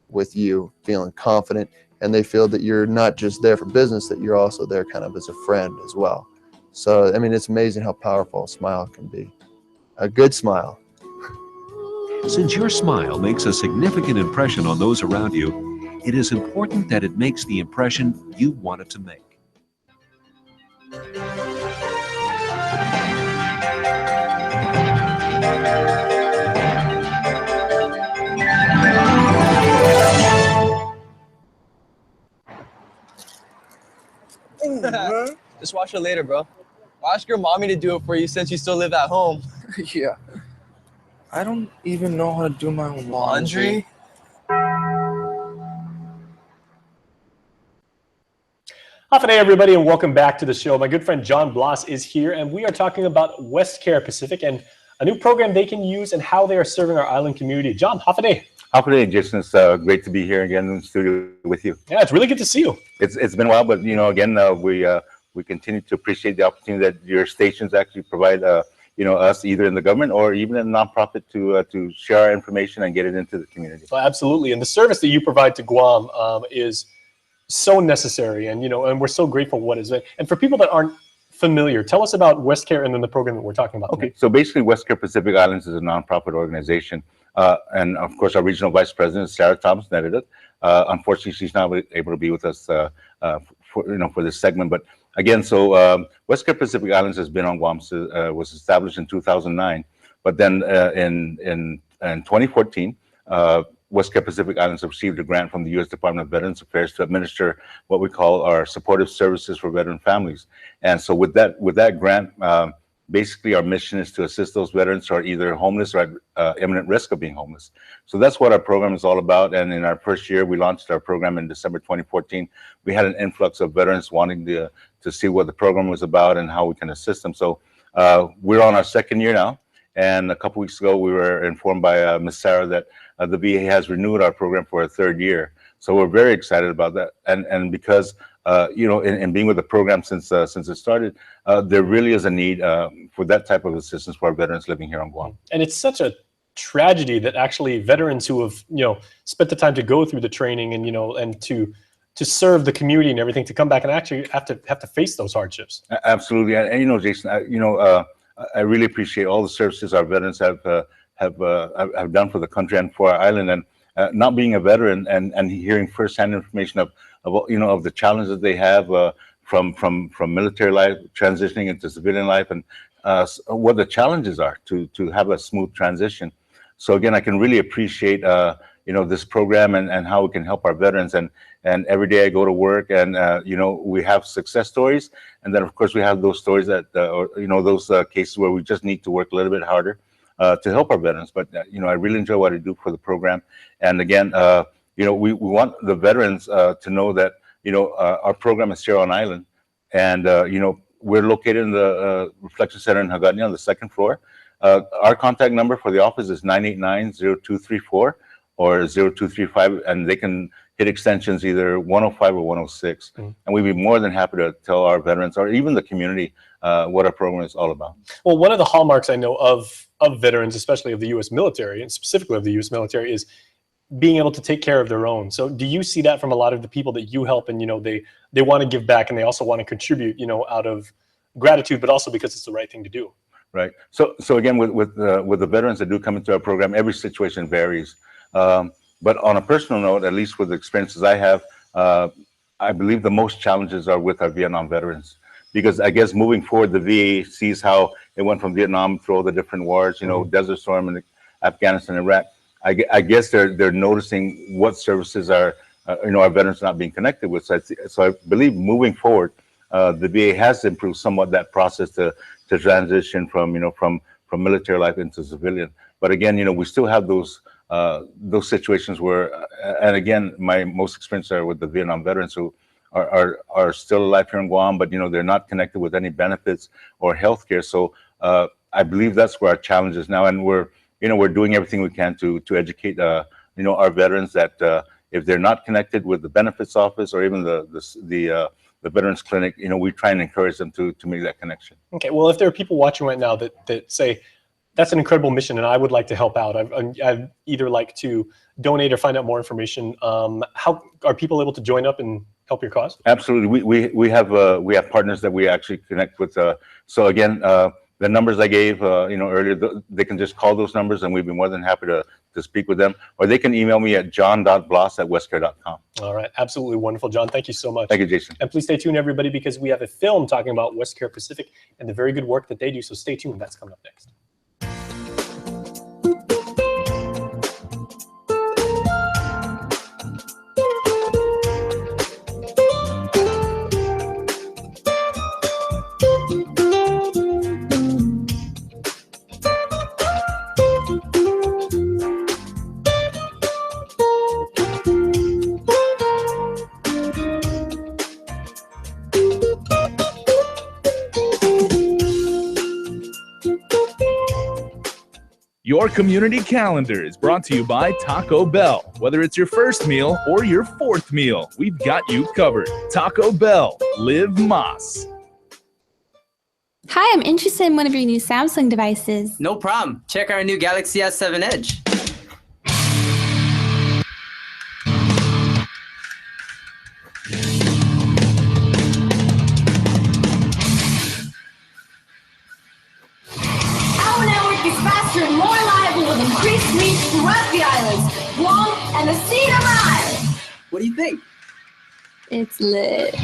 with you, feeling confident, and they feel that you're not just there for business, that you're also there kind of as a friend as well. So I mean, it's amazing how powerful a smile can be. A good smile. Since your smile makes a significant impression on those around you, it is important that it makes the impression you want it to make. Just wash it later, bro. Ask your mommy to do it for you since you still live at home. Yeah. I don't even know how to do my own laundry. Good day, everybody, and welcome back to the show. My good friend John Bloss is here, and we are talking about Westcare Pacific and a new program they can use and how they are serving our island community. John, half a day. Half a day, Jason. It's great to be here again in the studio with you. Yeah, it's really good to see you. It's been a while, but again, we continue to appreciate the opportunity that your stations actually provide. Us either in the government or even in a nonprofit to share our information and get it into the community. Well, absolutely, and the service that you provide to Guam is so necessary, and and we're so grateful for what is it. And for people that aren't familiar, tell us about Westcare and then the program that we're talking about. Okay, so basically Westcare Pacific Islands is a nonprofit organization, and of course our regional vice president Sarah Thomas Nediduk. Unfortunately, she's not able to be with us for this segment, but again, so Westcare Pacific Islands has been on Guam, was established in 2009, but then in 2014. Westcare Pacific Islands received a grant from the U.S. Department of Veterans Affairs to administer what we call our supportive services for veteran families. And so with that grant, basically our mission is to assist those veterans who are either homeless or at imminent risk of being homeless. So that's what our program is all about. And in our first year, we launched our program in December 2014. We had an influx of veterans wanting to see what the program was about and how we can assist them. So we're on our second year now. And a couple weeks ago, we were informed by Ms. Sarah that the VA has renewed our program for a third year. So we're very excited about that. And because, in being with the program since it started, there really is a need for that type of assistance for our veterans living here on Guam. And it's such a tragedy that actually veterans who have, spent the time to go through the training and, and to serve the community and everything, to come back and actually have to face those hardships. Absolutely. And Jason, I really appreciate all the services our veterans have done for the country and for our island. And not being a veteran and hearing firsthand information of the challenges that they have from military life transitioning into civilian life, and what the challenges are to have a smooth transition. So again, I can really appreciate this program and how we can help our veterans. And every day I go to work and we have success stories, and then of course we have those stories that those cases where we just need to work a little bit harder to help our veterans. But I really enjoy what I do for the program. And again, we want the veterans to know that our program is here on island, and we're located in the Reflection Center in Hagåtña on the second floor. Our contact number for the office is 989-0234 or 0235, and they can hit extensions either 105 or 106. And we'd be more than happy to tell our veterans or even the community what our program is all about. Well, one of the hallmarks I know of veterans, especially of the U.S. military, and specifically of the U.S. military, is being able to take care of their own. So do you see that from a lot of the people that you help, and they want to give back and they also want to contribute, out of gratitude, but also because it's the right thing to do? Right. So again, with the veterans that do come into our program, every situation varies. But on a personal note, at least with the experiences I have, I believe the most challenges are with our Vietnam veterans, because I guess moving forward, the VA sees how it went from Vietnam through all the different wars, Desert Storm and Afghanistan, Iraq. I guess they're noticing what services are, our veterans not being connected with. So I believe moving forward, the VA has improved somewhat that process to transition from military life into civilian. But again, we still have those situations where, and again, my most experience are with the Vietnam veterans who are still alive here in Guam, but they're not connected with any benefits or healthcare. So I believe that's where our challenge is now, and we're doing everything we can to educate our veterans that if they're not connected with the benefits office or even the veterans clinic, we try and encourage them to make that connection. Okay, well, if there are people watching right now that say, that's an incredible mission and I would like to help out, I'd either like to donate or find out more information, how are people able to join up and help your cause? Absolutely. We have partners that we actually connect with. So again, the numbers I gave earlier, they can just call those numbers and we'd be more than happy to speak with them, or they can email me at john.bloss@westcare.com. All right, absolutely wonderful, John. Thank you so much. Thank you, Jason. And please stay tuned, everybody, because we have a film talking about West Care Pacific and the very good work that they do. So stay tuned. That's coming up next. Your community calendar is brought to you by Taco Bell. Whether it's your first meal or your fourth meal, we've got you covered. Taco Bell, live Mas. Hi, I'm interested in one of your new Samsung devices. No problem. Check our new Galaxy S7 Edge. Our network is faster and more reliable with increased reach throughout the islands, Guam, and the Cedar Islands. What do you think? It's lit.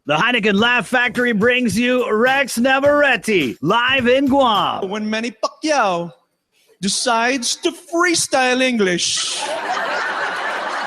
The Heineken Laugh Factory brings you Rex Navarrete, live in Guam. When Manny Pacquiao decides to freestyle English.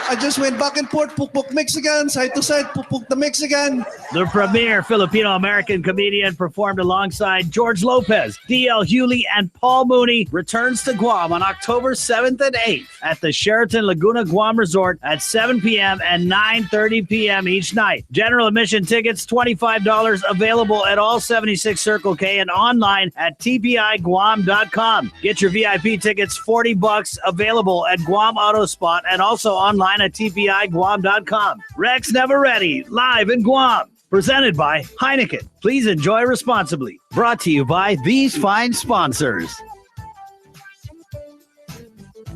I just went back and forth, puk-puk Mexican, side to side, puk-puk the Mexican. The premier Filipino-American comedian performed alongside George Lopez, D.L. Hewley, and Paul Mooney returns to Guam on October 7th and 8th at the Sheraton Laguna Guam Resort at 7 p.m. and 9:30 p.m. each night. General admission tickets, $25, available at all 76 Circle K and online at tpiguam.com. Get your VIP tickets, $40, available at Guam Auto Spot and also online at tpiguam.com. Rex Navarrete, live in Guam. Presented by Heineken. Please enjoy responsibly. Brought to you by these fine sponsors.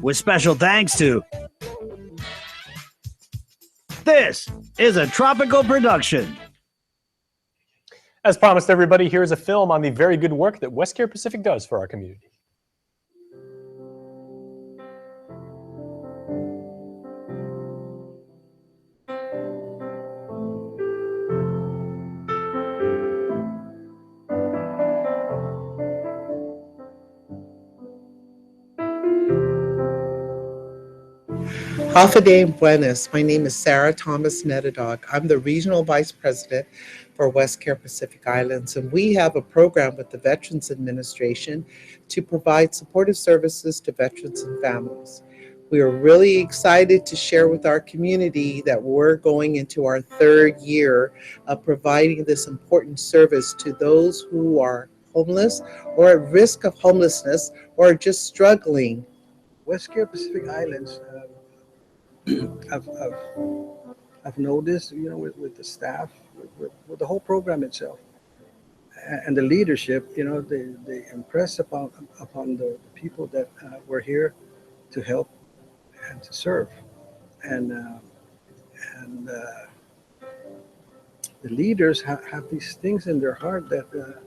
With special thanks to... This is a Tropical production. As promised, everybody, here's a film on the very good work that West Care Pacific does for our community. Hafa and Buenas. My name is Sarah Thomas Netadog. I'm the Regional Vice President for West Care Pacific Islands, and we have a program with the Veterans Administration to provide supportive services to veterans and families. We are really excited to share with our community that we're going into our third year of providing this important service to those who are homeless or at risk of homelessness or just struggling. West Care Pacific Islands, I've noticed, with the staff, with the whole program itself, and the leadership, they impress upon the people that were here to help and to serve, and the leaders have these things in their heart that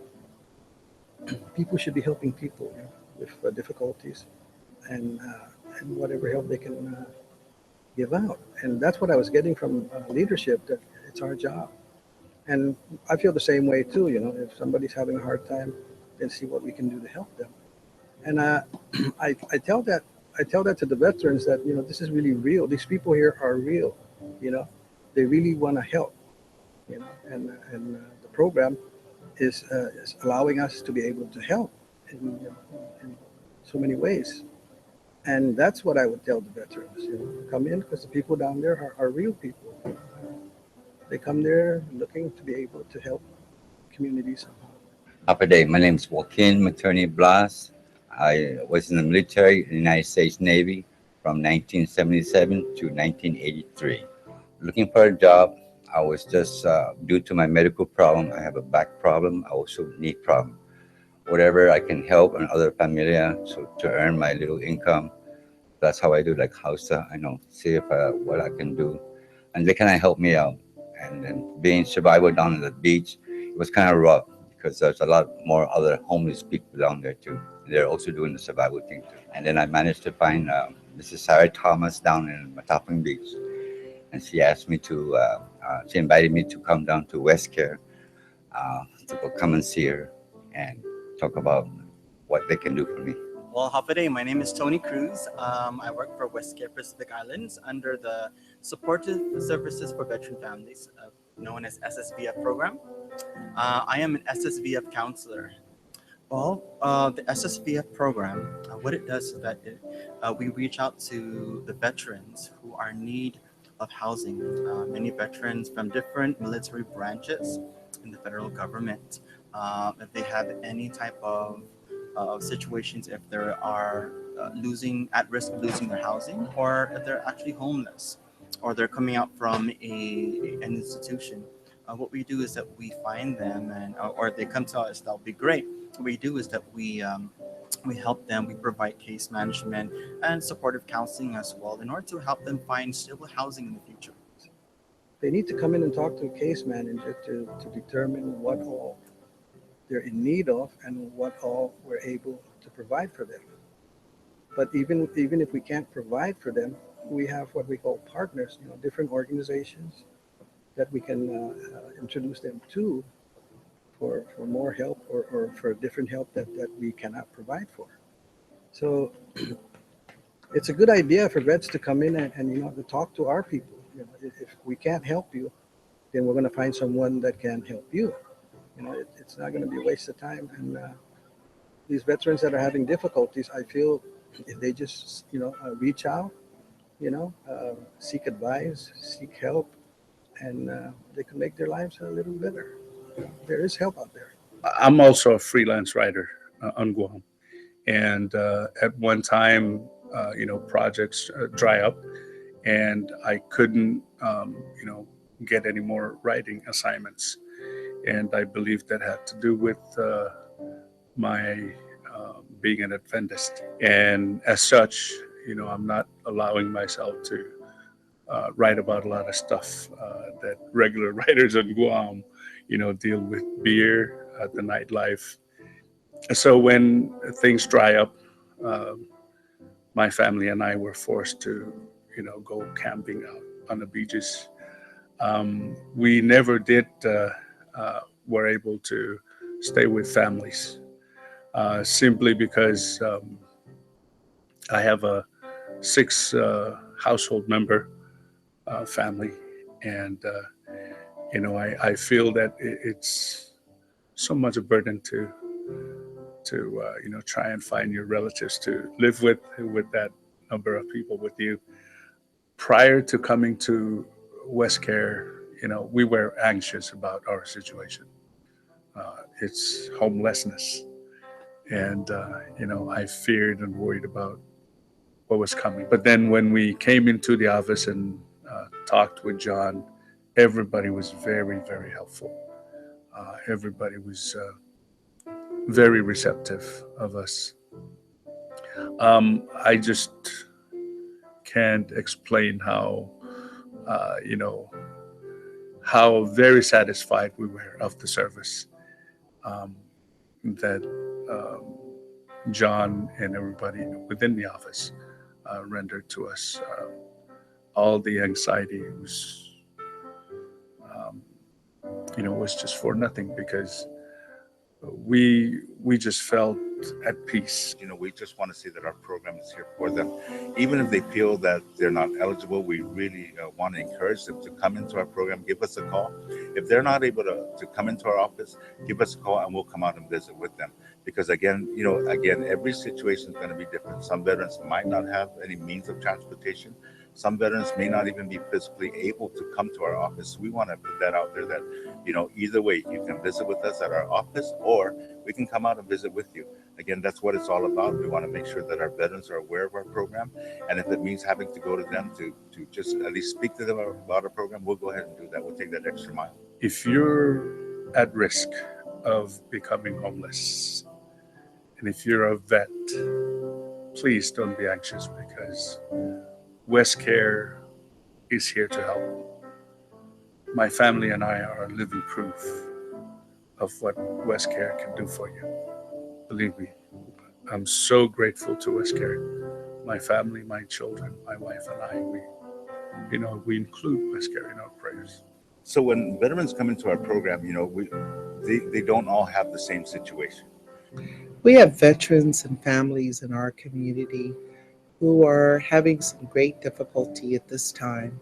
people should be helping people with difficulties, and whatever help they can give out. And that's what I was getting from leadership, that it's our job. And I feel the same way too, if somebody's having a hard time, then see what we can do to help them. And I tell that to the veterans that, this is really real. These people here are real, they really want to help, and the program is allowing us to be able to help in so many ways. And that's what I would tell the veterans, come in, because the people down there are real people. They come there looking to be able to help communities. Upper day, my name is Joaquin Materney Blas. I was in the military in the United States Navy from 1977 to 1983. Looking for a job, I was just, due to my medical problem, I have a back problem, I also knee problem. Whatever I can help and other familia to earn my little income. That's how I do, like Hausa, see if what I can do. And they kind of help me out. And then being survival down at the beach, it was kind of rough because there's a lot more other homeless people down there too. They're also doing the survival thing too. And then I managed to find Mrs. Sarah Thomas down in Matapang Beach. And she asked me to, she invited me to come down to West Care to go come and see her and talk about what they can do for me. Well, Hafa, my name is Tony Cruz. I work for West Care Pacific Islands under the Supportive Services for Veteran Families, known as SSVF program. I am an SSVF counselor. Well, the SSVF program, what it does is that we reach out to the veterans who are in need of housing. Many veterans from different military branches in the federal government, if they have any type of situations, if they are at risk of losing their housing, or if they're actually homeless, or they're coming out from an institution. What we do is that we find them, or they come to us, that'll be great. What we do is that we help them, we provide case management and supportive counseling as well in order to help them find stable housing in the future. They need to come in and talk to a case manager to determine what all they're in need of and what all we're able to provide for them. But even if we can't provide for them, we have what we call partners, different organizations that we can introduce them to for more help or for different help that we cannot provide for. So it's a good idea for vets to come in and to talk to our people. If we can't help you, then we're going to find someone that can help you. It's not going to be a waste of time. And these veterans that are having difficulties, I feel if they just, reach out, seek advice, seek help, and they can make their lives a little better. There is help out there. I'm also a freelance writer on Guam. And at one time, projects dry up and I couldn't, get any more writing assignments. And I believe that had to do with my being an Adventist. And as such, I'm not allowing myself to write about a lot of stuff that regular writers in Guam, deal with beer, the nightlife. So when things dry up, my family and I were forced to, go camping out on the beaches. We never did were able to stay with families simply because I have a 6 household member, family. And, you know, I feel that it's so much a burden to you know, try and find your relatives to live with that number of people with you. Prior to coming to WestCare, you know, we were anxious about our situation. It's homelessness. And, you know, I feared and worried about what was coming. But then when we came into the office and talked with John, everybody was very, very helpful. Everybody was very receptive of us. I just can't explain how, you know, how very satisfied we were of the service that John and everybody within the office rendered to us. All the anxiety was, you know, was just for nothing, because we just felt at peace. You know, we just want to see that our program is here for them. Even if they feel that they're not eligible, we really want to encourage them to come into our program, give us a call. If they're not able to come into our office, give us a call and we'll come out and visit with them. Because again, you know, every situation is going to be different. Some veterans might not have any means of transportation. Some veterans may not even be physically able to come to our office. We want to put that out there that, you know, either way, you can visit with us at our office or we can come out and visit with you. Again, that's what it's all about. We want to make sure that our veterans are aware of our program. And if it means having to go to them to just at least speak to them about our program, we'll go ahead and do that. We'll take that extra mile. If you're at risk of becoming homeless, and if you're a vet, please don't be anxious, because WestCare is here to help. My family and I are living proof of what WestCare can do for you. Believe me, I'm so grateful to WestCare. My family, my children, my wife and I, we include WestCare in our prayers. So when veterans come into our program, you know, they don't all have the same situation. We have veterans and families in our community who are having some great difficulty at this time.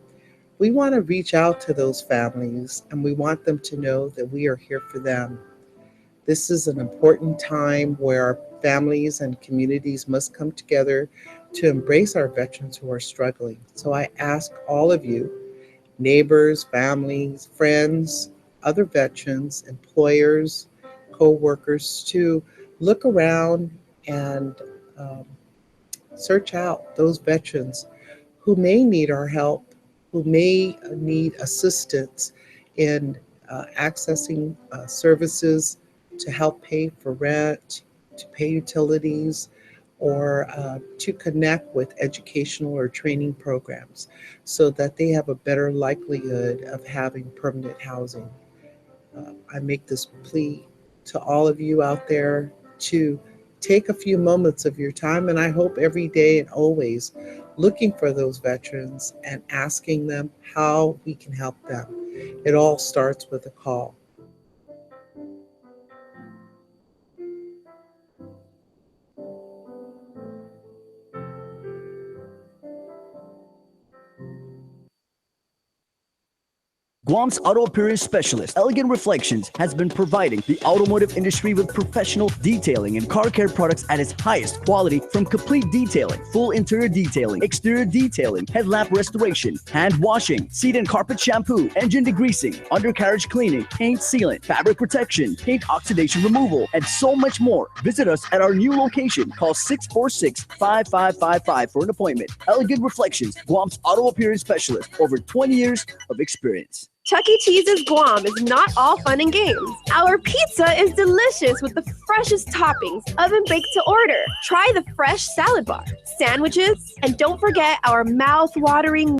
We want to reach out to those families and we want them to know that we are here for them. This is an important time where our families and communities must come together to embrace our veterans who are struggling. So I ask all of you, neighbors, families, friends, other veterans, employers, co-workers, to look around and search out those veterans who may need our help, who may need assistance in accessing services to help pay for rent, to pay utilities, or to connect with educational or training programs so that they have a better likelihood of having permanent housing. I make this plea to all of you out there to take a few moments of your time, and I hope every day and always, looking for those veterans and asking them how we can help them. It all starts with a call. Guam's auto appearance specialist, Elegant Reflections, has been providing the automotive industry with professional detailing and car care products at its highest quality, from complete detailing, full interior detailing, exterior detailing, headlamp restoration, hand washing, seat and carpet shampoo, engine degreasing, undercarriage cleaning, paint sealant, fabric protection, paint oxidation removal, and so much more. Visit us at our new location. Call 646-5555 for an appointment. Elegant Reflections, Guam's auto appearance specialist, over 20 years of experience. Chuck E. Cheese's Guam is not all fun and games. Our pizza is delicious with the freshest toppings, oven baked to order. Try the fresh salad bar, sandwiches, and don't forget our mouth-watering